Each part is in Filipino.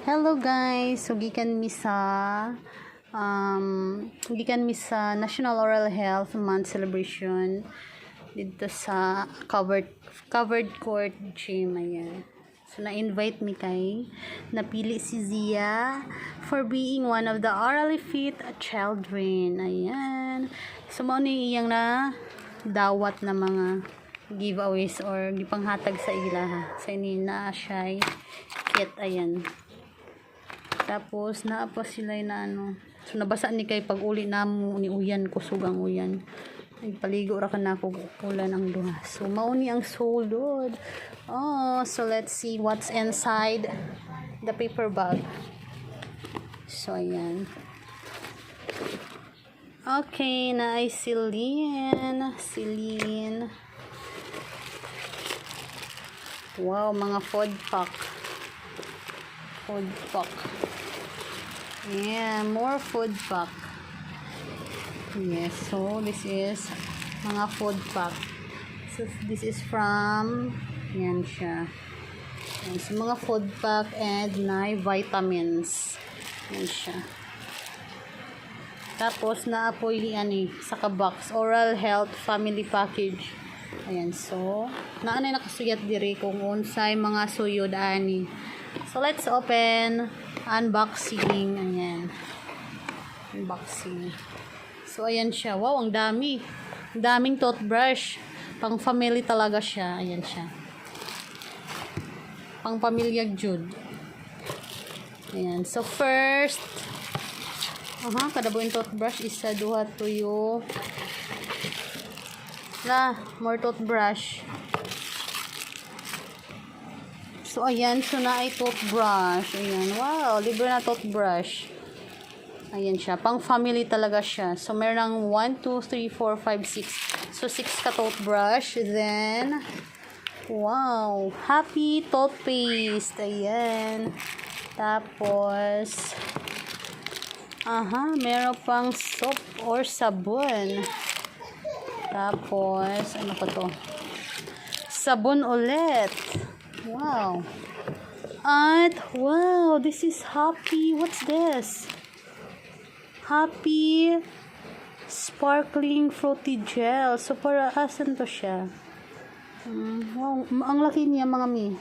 Hello guys, so gikan mi sa National Oral Health Month celebration dito sa covered court gym. Ayan. So na-invite mi kay napili si Zia for being one of the orally fit children. Ayan. So mao ni iyang na dawat na mga giveaways or gipanghatag sa ila sa ini na siya kit. Ayan. Tapos naa pa sila na ano. So nabasa ni kay pag uli namo ni uyan kusog ang uyan. Ay paligo ra kana ko ulan ang duha. So mao ni ang sulod. Oh, so let's see what's inside the paper bag. So ayan. Okay, na ay Celine. Wow, mga food pack. Yeah, more food pack. Yes, so this is mga food pack. So this is from yan siya. Yan, so mga food pack and vitamins. Yan siya. Tapos naapoy ani sa box oral health family package. Ayan, so naanay nakasuyat diri kung unsay mga suyod ani. So let's open unboxing. Ayan. Unboxing. So ayan siya. Wow, ang dami. Ang daming toothbrush. Pang family talaga siya. Ayan siya. Pang pamilya Jude. Ayan. So first, kada buong toothbrush isa, duha, tuyo. More toothbrush. So, ayan. So, na ay toothbrush. Ayan. Wow. Libre na toothbrush. Ayan siya. Pang family talaga siya. So, meron ng 1, 2, 3, 4, 5, 6. So, 6 ka toothbrush. Then, wow. Happy toothpaste. Ayan. Tapos, meron pang soap or sabon. Tapos, ano pa to? Sabon ulit. Wow. At, wow, this is Happy. What's this? Happy Sparkling Fruity Gel. So, para asan to siya? Wow, ang laki niya mga mi.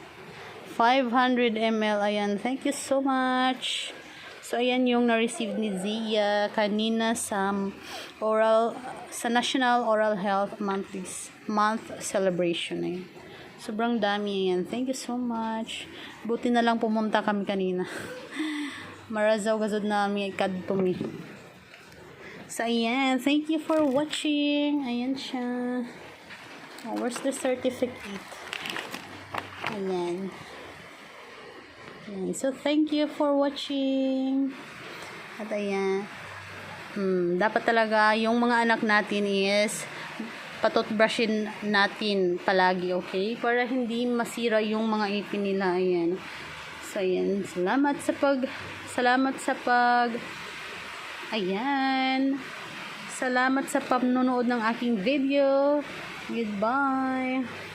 500 ml. Ayan, thank you so much. So, ayan yung na-receive ni Zia kanina sa National Oral Health Month celebration. Ayan. Sobrang dami yan. Thank you so much. Buti na lang pumunta kami kanina. Marazaw gazod namin kadto mi. So, ayan. Thank you for watching. Ayan siya. Oh, where's the certificate? Ayan. Ayan. So, thank you for watching. At ayan. Dapat talaga yung mga anak natin is patutbrushin natin palagi, okay? Para hindi masira yung mga ipin nila. Ayan. So, ayan. Salamat sa panonood ng aking video. Goodbye.